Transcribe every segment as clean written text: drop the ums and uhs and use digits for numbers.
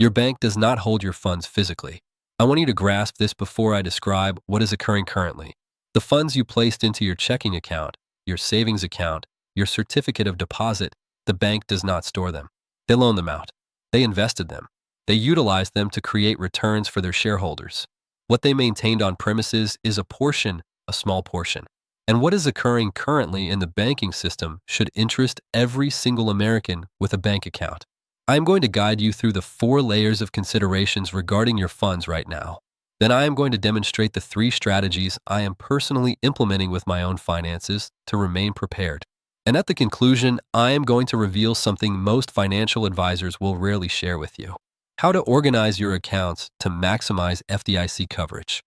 Your bank does not hold your funds physically. I want you to grasp this before I describe what is occurring currently. The funds you placed into your checking account, your savings account, your certificate of deposit, the bank does not store them. They loan them out. They invested them. They utilized them to create returns for their shareholders. What they maintained on premises is a portion, a small portion. And what is occurring currently in the banking system should interest every single American with a bank account. I am going to guide you through the 4 layers of considerations regarding your funds right now. Then I am going to demonstrate the 3 strategies I am personally implementing with my own finances to remain prepared. And at the conclusion, I am going to reveal something most financial advisors will rarely share with you: how to organize your accounts to maximize FDIC coverage.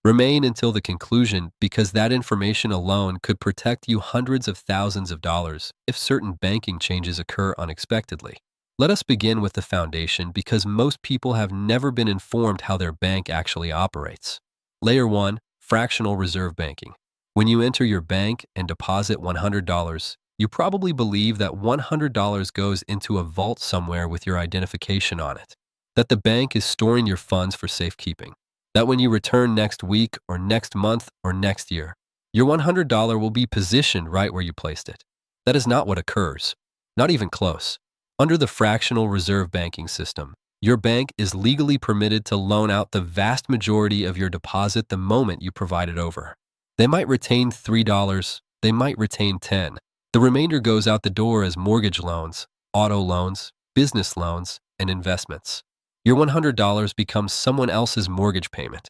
Remain until the conclusion, because that information alone could protect you hundreds of thousands of dollars if certain banking changes occur unexpectedly. Let us begin with the foundation, because most people have never been informed how their bank actually operates. Layer 1, fractional reserve banking. When you enter your bank and deposit $100, you probably believe that $100 goes into a vault somewhere with your identification on it, that the bank is storing your funds for safekeeping, that when you return next week or next month or next year, your $100 will be positioned right where you placed it. That is not what occurs, not even close. Under the fractional reserve banking system, your bank is legally permitted to loan out the vast majority of your deposit the moment you provide it over. They might retain $3, they might retain $10. The remainder goes out the door as mortgage loans, auto loans, business loans, and investments. Your $100 becomes someone else's mortgage payment.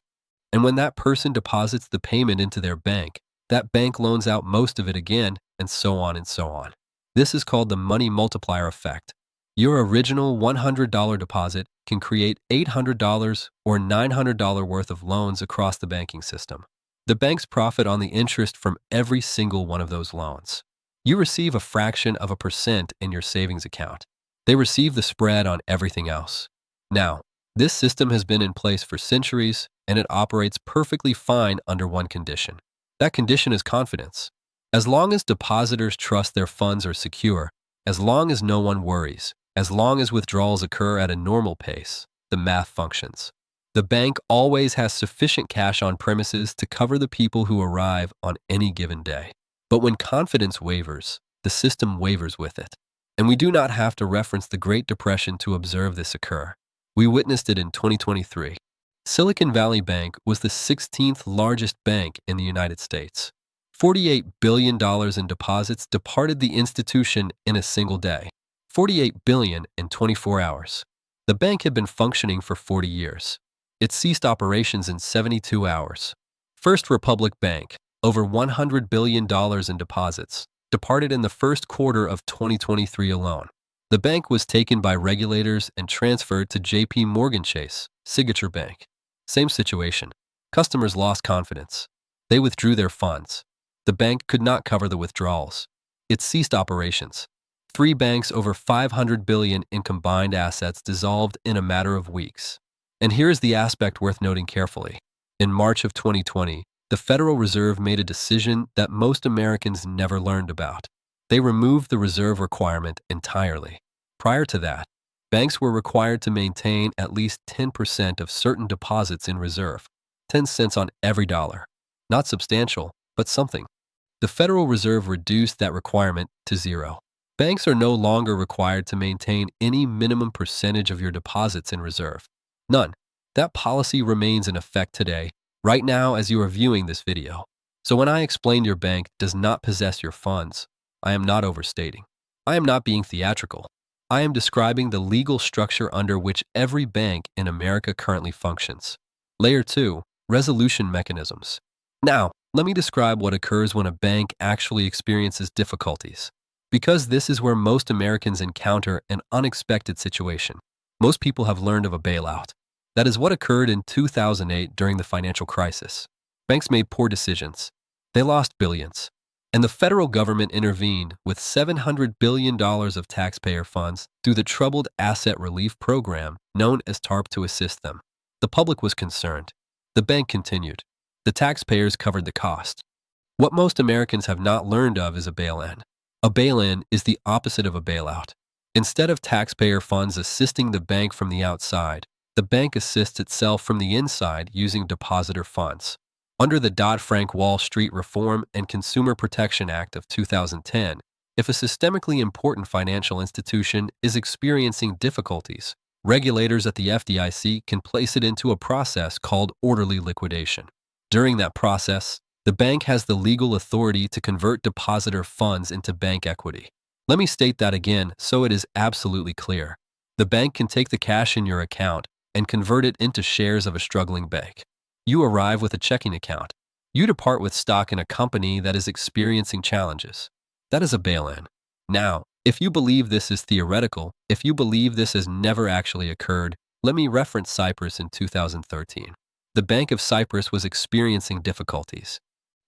And when that person deposits the payment into their bank, that bank loans out most of it again, and so on and so on. This is called the money multiplier effect. Your original $100 deposit can create $800 or $900 worth of loans across the banking system. The banks profit on the interest from every single one of those loans. You receive a fraction of a percent in your savings account. They receive the spread on everything else. Now, this system has been in place for centuries, and it operates perfectly fine under one condition. That condition is confidence. As long as depositors trust their funds are secure, as long as no one worries, as long as withdrawals occur at a normal pace, the math functions. The bank always has sufficient cash on premises to cover the people who arrive on any given day. But when confidence wavers, the system wavers with it. And we do not have to reference the Great Depression to observe this occur. We witnessed it in 2023. Silicon Valley Bank was the 16th largest bank in the United States. $48 billion in deposits departed the institution in a single day. $48 billion in 24 hours. The bank had been functioning for 40 years. It ceased operations in 72 hours. First Republic Bank, over $100 billion in deposits, departed in the first quarter of 2023 alone. The bank was taken by regulators and transferred to JP Morgan Chase, Signature Bank. Same situation. Customers lost confidence. They withdrew their funds. The bank could not cover the withdrawals. It ceased operations. 3 banks over $500 billion in combined assets dissolved in a matter of weeks. And here is the aspect worth noting carefully. In March of 2020, the Federal Reserve made a decision that most Americans never learned about. They removed the reserve requirement entirely. Prior to that, banks were required to maintain at least 10% of certain deposits in reserve, 10 cents on every dollar. Not substantial, but something. The Federal Reserve reduced that requirement to 0. Banks are no longer required to maintain any minimum percentage of your deposits in reserve. None. That policy remains in effect today, right now as you are viewing this video. So when I explain your bank does not possess your funds, I am not overstating. I am not being theatrical. I am describing the legal structure under which every bank in America currently functions. Layer 2, resolution mechanisms. Now, let me describe what occurs when a bank actually experiences difficulties, because this is where most Americans encounter an unexpected situation. Most people have learned of a bailout. That is what occurred in 2008 during the financial crisis. Banks made poor decisions. They lost billions. And the federal government intervened with $700 billion of taxpayer funds through the Troubled Asset Relief Program known as TARP to assist them. The public was concerned. The bank continued. The taxpayers covered the cost. What most Americans have not learned of is a bail-in. A bail-in is the opposite of a bailout. Instead of taxpayer funds assisting the bank from the outside, the bank assists itself from the inside using depositor funds. Under the Dodd-Frank Wall Street Reform and Consumer Protection Act of 2010, if a systemically important financial institution is experiencing difficulties, regulators at the FDIC can place it into a process called orderly liquidation. During that process, the bank has the legal authority to convert depositor funds into bank equity. Let me state that again so it is absolutely clear. The bank can take the cash in your account and convert it into shares of a struggling bank. You arrive with a checking account. You depart with stock in a company that is experiencing challenges. That is a bail-in. Now, if you believe this is theoretical, if you believe this has never actually occurred, let me reference Cyprus in 2013. The Bank of Cyprus was experiencing difficulties.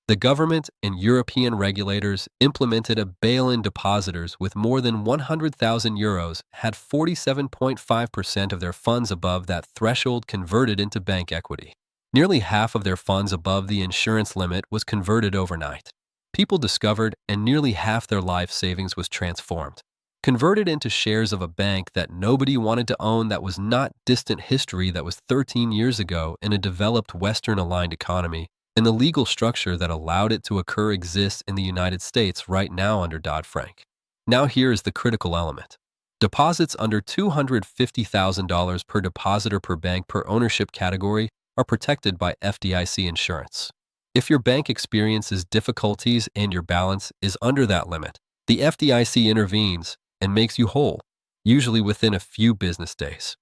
The government and European regulators implemented a bail-in. Depositors with more than 100,000 euros had 47.5% of their funds above that threshold converted into bank equity. Nearly half of their funds above the insurance limit was converted overnight. People discovered, and nearly half their life savings was transformed, converted into shares of a bank that nobody wanted to own. That was not distant history. That was 13 years ago in a developed Western-aligned economy, and the legal structure that allowed it to occur exists in the United States right now under Dodd-Frank. Now here is the critical element. Deposits under $250,000 per depositor per bank per ownership category are protected by FDIC insurance. If your bank experiences difficulties and your balance is under that limit, the FDIC intervenes and makes you whole, usually within a few business days.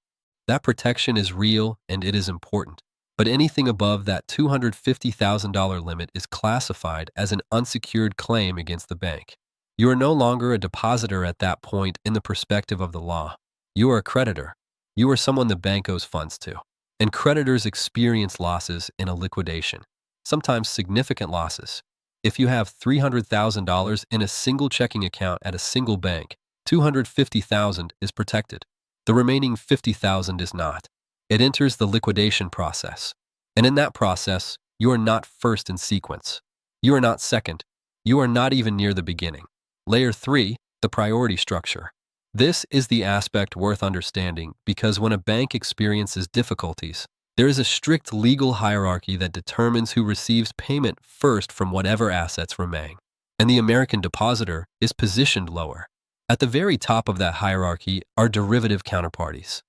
That protection is real and it is important, but anything above that $250,000 limit is classified as an unsecured claim against the bank. You are no longer a depositor at that point in the perspective of the law. You are a creditor. You are someone the bank owes funds to. And creditors experience losses in a liquidation, sometimes significant losses. If you have $300,000 in a single checking account at a single bank, $250,000 is protected. The remaining $50,000 is not. It enters the liquidation process. And in that process, you are not first in sequence. You are not second. You are not even near the beginning. Layer 3, the priority structure. This is the aspect worth understanding because when a bank experiences difficulties, there is a strict legal hierarchy that determines who receives payment first from whatever assets remain. And the American depositor is positioned lower. At the very top of that hierarchy are derivative counterparties.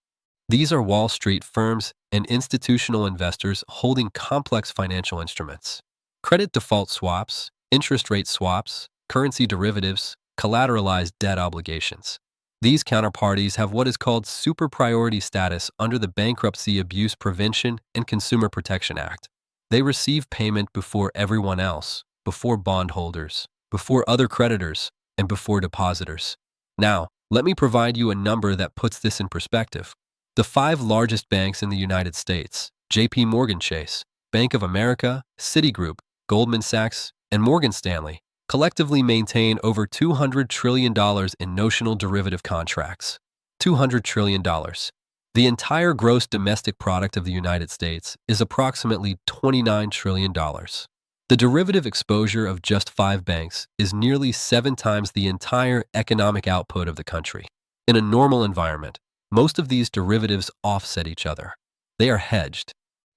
These are Wall Street firms and institutional investors holding complex financial instruments. Credit default swaps, interest rate swaps, currency derivatives, collateralized debt obligations. These counterparties have what is called super priority status under the Bankruptcy Abuse Prevention and Consumer Protection Act. They receive payment before everyone else, before bondholders, before other creditors, and before depositors. Now, let me provide you a number that puts this in perspective. The 5 largest banks in the United States, J.P. Morgan Chase, Bank of America, Citigroup, Goldman Sachs, and Morgan Stanley, collectively maintain over $200 trillion in notional derivative contracts. $200 trillion. The entire gross domestic product of the United States is approximately $29 trillion. The derivative exposure of just 5 banks is nearly 7 times the entire economic output of the country. In a normal environment, most of these derivatives offset each other. They are hedged.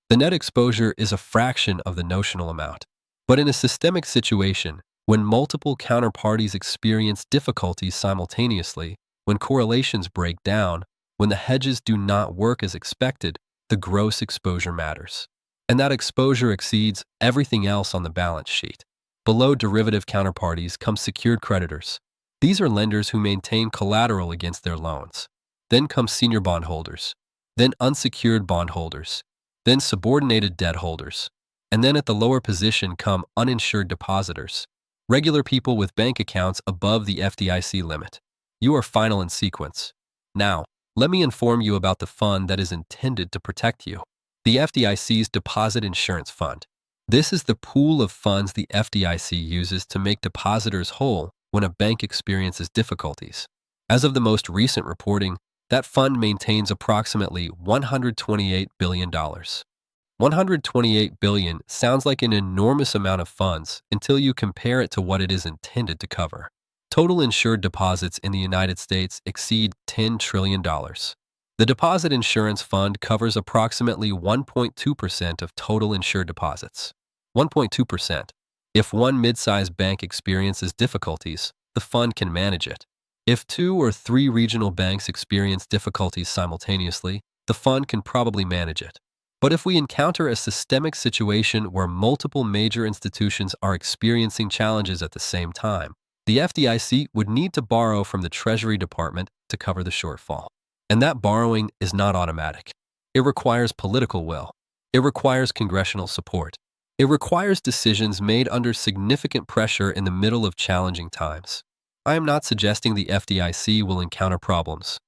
The net exposure is a fraction of the notional amount. But in a systemic situation, when multiple counterparties experience difficulties simultaneously, when correlations break down, when the hedges do not work as expected, the gross exposure matters. And that exposure exceeds everything else on the balance sheet. Below derivative counterparties come secured creditors. These are lenders who maintain collateral against their loans. Then come senior bondholders, then unsecured bondholders, then subordinated debt holders, and then at the lower position come uninsured depositors. Regular people with bank accounts above the FDIC limit. You are final in sequence. Now, let me inform you about the fund that is intended to protect you. The FDIC's Deposit Insurance Fund. This is the pool of funds the FDIC uses to make depositors whole when a bank experiences difficulties. As of the most recent reporting, that fund maintains approximately $128 billion. $128 billion sounds like an enormous amount of funds until you compare it to what it is intended to cover. Total insured deposits in the United States exceed $10 trillion. The Deposit Insurance Fund covers approximately 1.2% of total insured deposits. 1.2%. If one mid-sized bank experiences difficulties, the fund can manage it. If 2 or 3 regional banks experience difficulties simultaneously, the fund can probably manage it. But if we encounter a systemic situation where multiple major institutions are experiencing challenges at the same time, the FDIC would need to borrow from the Treasury Department to cover the shortfall. And that borrowing is not automatic. It requires political will. It requires congressional support. It requires decisions made under significant pressure in the middle of challenging times. I am not suggesting the FDIC will encounter problems.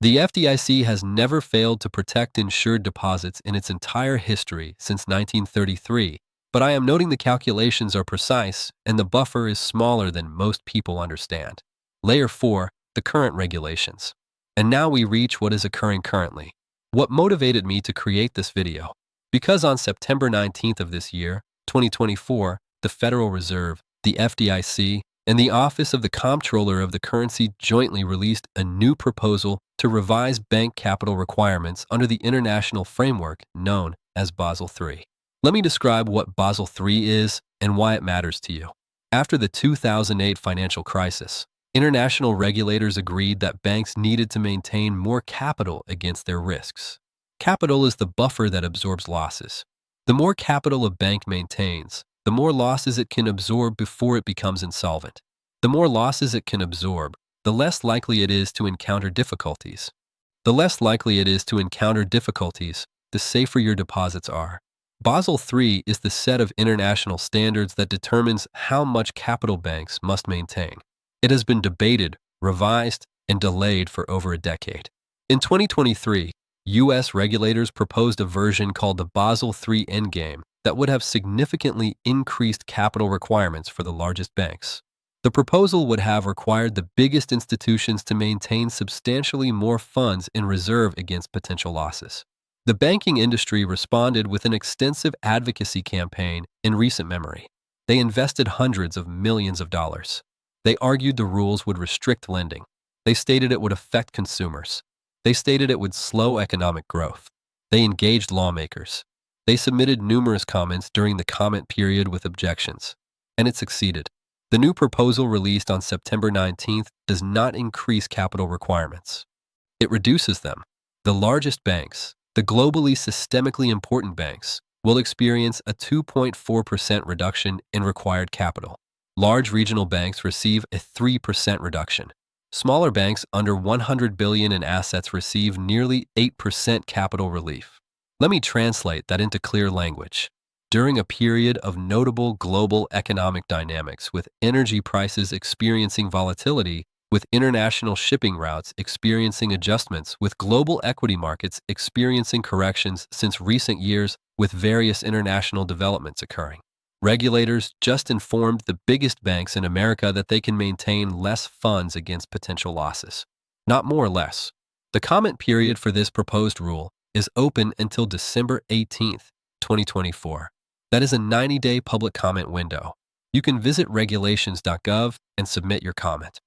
The FDIC has never failed to protect insured deposits in its entire history since 1933, but I am noting the calculations are precise and the buffer is smaller than most people understand. Layer 4, the current regulations. And now we reach what is occurring currently. What motivated me to create this video? Because on September 19th of this year, 2024, the Federal Reserve, the FDIC, and the Office of the Comptroller of the Currency jointly released a new proposal to revise bank capital requirements under the international framework known as Basel III. Let me describe what Basel III is and why it matters to you. After the 2008 financial crisis, international regulators agreed that banks needed to maintain more capital against their risks. Capital is the buffer that absorbs losses. The more capital a bank maintains, the more losses it can absorb before it becomes insolvent. The more losses it can absorb, the less likely it is to encounter difficulties. The less likely it is to encounter difficulties, the safer your deposits are. Basel III is the set of international standards that determines how much capital banks must maintain. It has been debated, revised, and delayed for over a decade. In 2023, U.S. regulators proposed a version called the Basel III Endgame that would have significantly increased capital requirements for the largest banks. The proposal would have required the biggest institutions to maintain substantially more funds in reserve against potential losses. The banking industry responded with an extensive advocacy campaign in recent memory. They invested hundreds of millions of dollars. They argued the rules would restrict lending. They stated it would affect consumers. They stated it would slow economic growth. They engaged lawmakers. They submitted numerous comments during the comment period with objections. And it succeeded. The new proposal released on September 19th does not increase capital requirements. It reduces them. The largest banks, the globally systemically important banks, will experience a 2.4% reduction in required capital. Large regional banks receive a 3% reduction. Smaller banks under $100 billion in assets receive nearly 8% capital relief. Let me translate that into clear language. During a period of notable global economic dynamics, with energy prices experiencing volatility, with international shipping routes experiencing adjustments, with global equity markets experiencing corrections since recent years, with various international developments occurring, regulators just informed the biggest banks in America that they can maintain less funds against potential losses. Not more or less. The comment period for this proposed rule is open until December 18th, 2024. That is a 90-day public comment window. You can visit regulations.gov and submit your comment.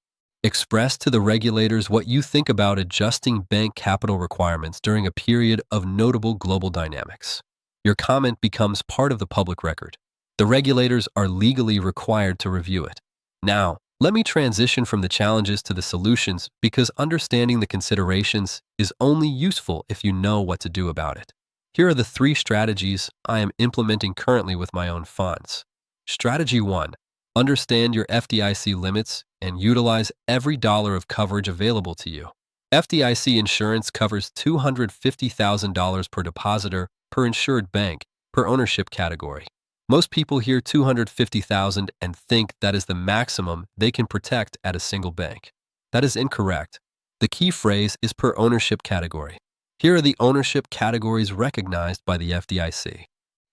Express to the regulators what you think about adjusting bank capital requirements during a period of notable global dynamics. Your comment becomes part of the public record. The regulators are legally required to review it. Now, let me transition from the challenges to the solutions, because understanding the considerations is only useful if you know what to do about it. Here are the 3 strategies I am implementing currently with my own funds. Strategy 1. Understand your FDIC limits and utilize every dollar of coverage available to you. FDIC insurance covers $250,000 per depositor per insured bank per ownership category. Most people hear $250,000 and think that is the maximum they can protect at a single bank. That is incorrect. The key phrase is per ownership category. Here are the ownership categories recognized by the FDIC.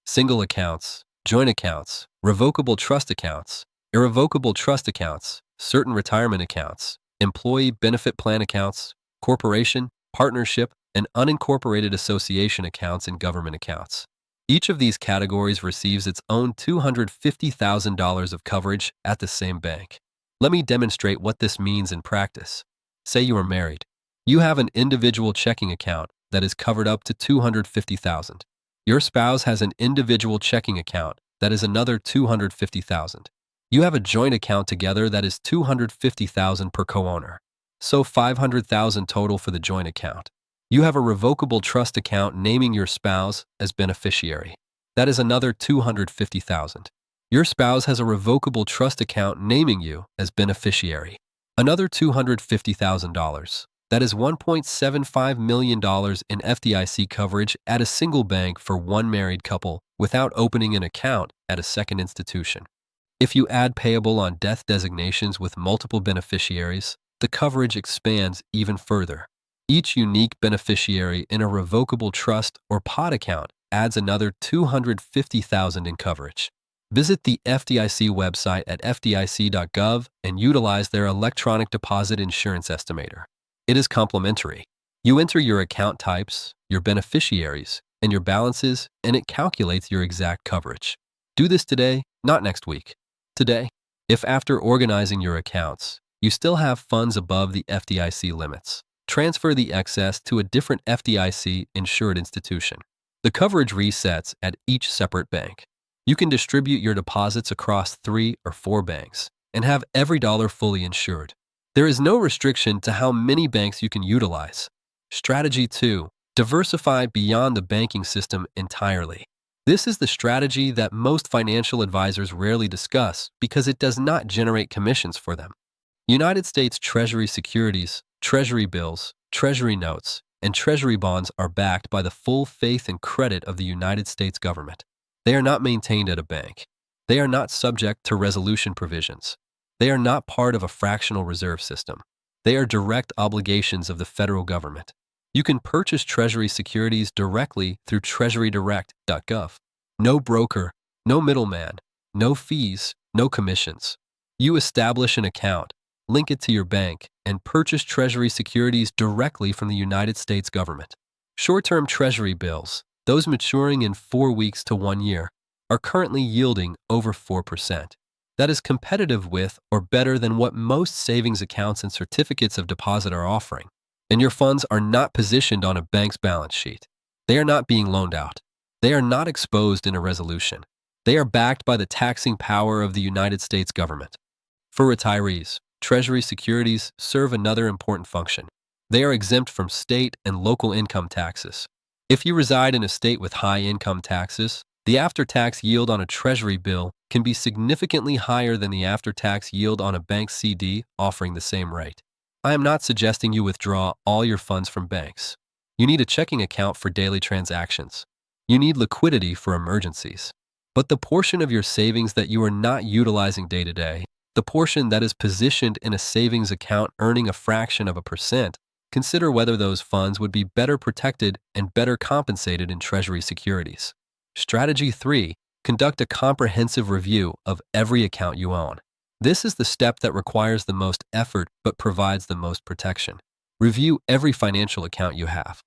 Single accounts, joint accounts, revocable trust accounts, irrevocable trust accounts, certain retirement accounts, employee benefit plan accounts, corporation, partnership, and unincorporated association accounts and government accounts. Each of these categories receives its own $250,000 of coverage at the same bank. Let me demonstrate what this means in practice. Say you are married. You have an individual checking account that is covered up to $250,000. Your spouse has an individual checking account that is another $250,000. You have a joint account together that is $250,000 per co-owner. So $500,000 total for the joint account. You have a revocable trust account naming your spouse as beneficiary. That is another $250,000. Your spouse has a revocable trust account naming you as beneficiary. Another $250,000. That is $1.75 million in FDIC coverage at a single bank for one married couple without opening an account at a second institution. If you add payable on death designations with multiple beneficiaries, the coverage expands even further. Each unique beneficiary in a revocable trust or pod account adds another $250,000 in coverage. Visit the FDIC website at fdic.gov and utilize their electronic deposit insurance estimator. It is complimentary. You enter your account types, your beneficiaries, and your balances, and it calculates your exact coverage. Do this today, not next week. Today. If after organizing your accounts, you still have funds above the FDIC limits, transfer the excess to a different FDIC-insured institution. The coverage resets at each separate bank. You can distribute your deposits across 3 or 4 banks and have every dollar fully insured. There is no restriction to how many banks you can utilize. Strategy 2. Diversify beyond the banking system entirely. This is the strategy that most financial advisors rarely discuss because it does not generate commissions for them. United States Treasury securities, Treasury bills, Treasury notes, and Treasury bonds are backed by the full faith and credit of the United States government. They are not maintained at a bank. They are not subject to resolution provisions. They are not part of a fractional reserve system. They are direct obligations of the federal government. You can purchase Treasury securities directly through treasurydirect.gov. No broker, no middleman, no fees, no commissions. You establish an account, link it to your bank, and purchase Treasury securities directly from the United States government. Short-term Treasury bills, those maturing in 4 weeks to 1 year, are currently yielding over 4%. That is competitive with or better than what most savings accounts and certificates of deposit are offering. And your funds are not positioned on a bank's balance sheet. They are not being loaned out. They are not exposed in a resolution. They are backed by the taxing power of the United States government. For retirees, Treasury securities serve another important function. They are exempt from state and local income taxes. If you reside in a state with high income taxes, the after-tax yield on a Treasury bill can be significantly higher than the after-tax yield on a bank CD offering the same rate. I am not suggesting you withdraw all your funds from banks. You need a checking account for daily transactions. You need liquidity for emergencies. But the portion of your savings that you are not utilizing day to day, the portion that is positioned in a savings account earning a fraction of a percent, consider whether those funds would be better protected and better compensated in Treasury securities. Strategy 3. Conduct a comprehensive review of every account you own. This is the step that requires the most effort but provides the most protection. Review every financial account you have.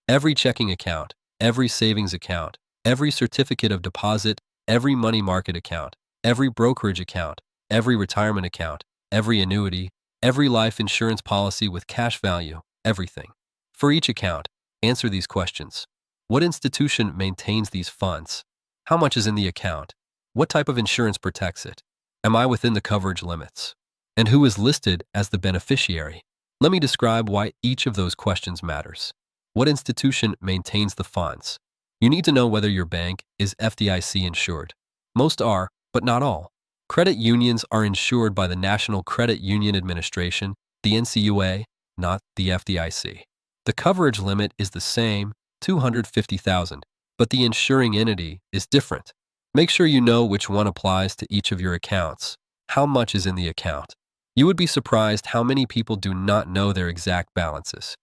Every checking account, every savings account, every certificate of deposit, every money market account, every brokerage account, every retirement account, every annuity, every life insurance policy with cash value, everything. For each account, answer these questions. What institution maintains these funds? How much is in the account? What type of insurance protects it? Am I within the coverage limits? And who is listed as the beneficiary? Let me describe why each of those questions matters. What institution maintains the funds? You need to know whether your bank is FDIC insured. Most are, but not all. Credit unions are insured by the National Credit Union Administration, the NCUA, not the FDIC. The coverage limit is the same, $250,000, but the insuring entity is different. Make sure you know which one applies to each of your accounts. How much is in the account? You would be surprised how many people do not know their exact balances.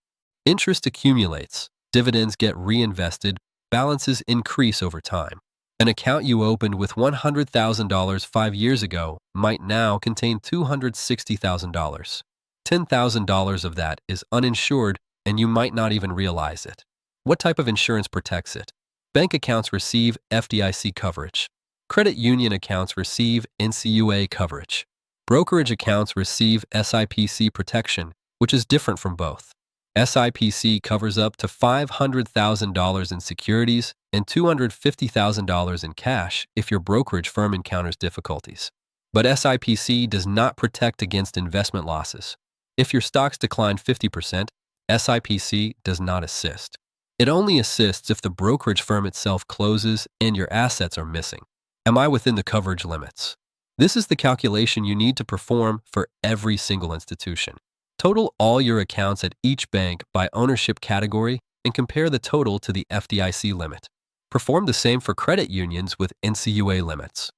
Interest accumulates, dividends get reinvested, balances increase over time. An account you opened with $100,000 5 years ago might now contain $260,000. $10,000 of that is uninsured, and you might not even realize it. What type of insurance protects it? Bank accounts receive FDIC coverage. Credit union accounts receive NCUA coverage. Brokerage accounts receive SIPC protection, which is different from both. SIPC covers up to $500,000 in securities and $250,000 in cash if your brokerage firm encounters difficulties. But SIPC does not protect against investment losses. If your stocks decline 50%, SIPC does not assist. It only assists if the brokerage firm itself closes and your assets are missing. Am I within the coverage limits? This is the calculation you need to perform for every single institution. Total all your accounts at each bank by ownership category and compare the total to the FDIC limit. Perform the same for credit unions with NCUA limits.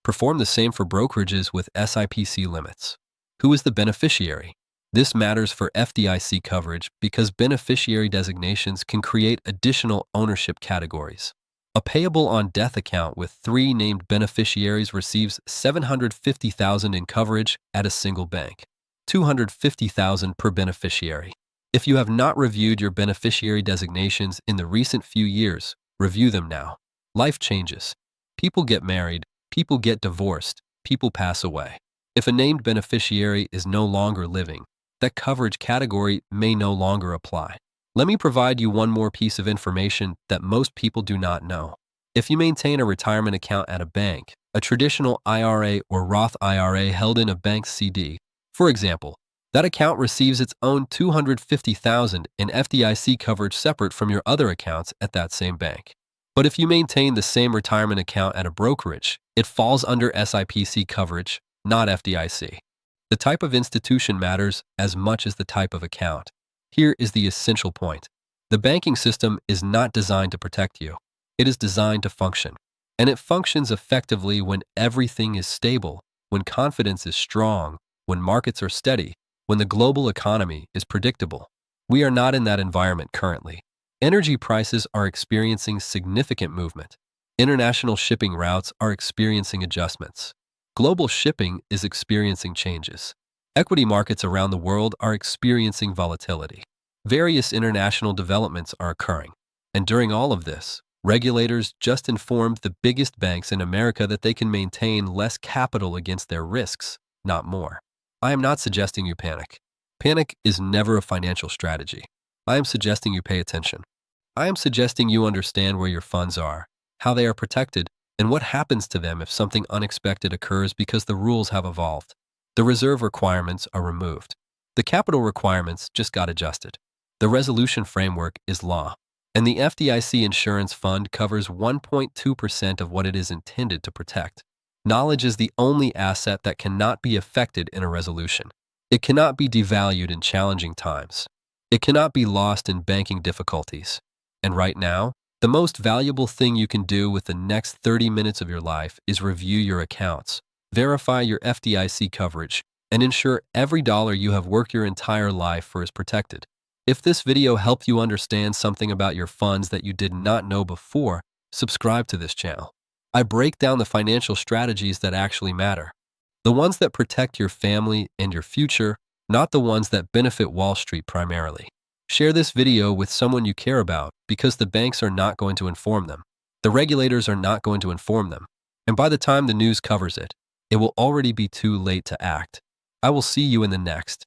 Perform the same for brokerages with SIPC limits. Who is the beneficiary? This matters for FDIC coverage because beneficiary designations can create additional ownership categories. A payable on death account with 3 named beneficiaries receives $750,000 in coverage at a single bank, $250,000 per beneficiary. If you have not reviewed your beneficiary designations in the recent few years, review them now. Life changes. People get married, people get divorced, people pass away. If a named beneficiary is no longer living, that coverage category may no longer apply. Let me provide you one more piece of information that most people do not know. If you maintain a retirement account at a bank, a traditional IRA or Roth IRA held in a bank's CD, for example, that account receives its own $250,000 in FDIC coverage separate from your other accounts at that same bank. But if you maintain the same retirement account at a brokerage, it falls under SIPC coverage, not FDIC. The type of institution matters as much as the type of account. Here is the essential point. The banking system is not designed to protect you. It is designed to function. And it functions effectively when everything is stable, when confidence is strong, when markets are steady, when the global economy is predictable. We are not in that environment currently. Energy prices are experiencing significant movement. International shipping routes are experiencing adjustments. Global shipping is experiencing changes. Equity markets around the world are experiencing volatility. Various international developments are occurring. And during all of this, regulators just informed the biggest banks in America that they can maintain less capital against their risks, not more. I am not suggesting you panic. Panic is never a financial strategy. I am suggesting you pay attention. I am suggesting you understand where your funds are, how they are protected, and what happens to them if something unexpected occurs because the rules have evolved. The reserve requirements are removed. The capital requirements just got adjusted. The resolution framework is law. And the FDIC insurance fund covers 1.2% of what it is intended to protect. Knowledge is the only asset that cannot be affected in a resolution. It cannot be devalued in challenging times. It cannot be lost in banking difficulties. And right now, the most valuable thing you can do with the next 30 minutes of your life is review your accounts, verify your FDIC coverage, and ensure every dollar you have worked your entire life for is protected. If this video helped you understand something about your funds that you did not know before, subscribe to this channel. I break down the financial strategies that actually matter. The ones that protect your family and your future, not the ones that benefit Wall Street primarily. Share this video with someone you care about because the banks are not going to inform them. The regulators are not going to inform them. And by the time the news covers it, it will already be too late to act. I will see you in the next.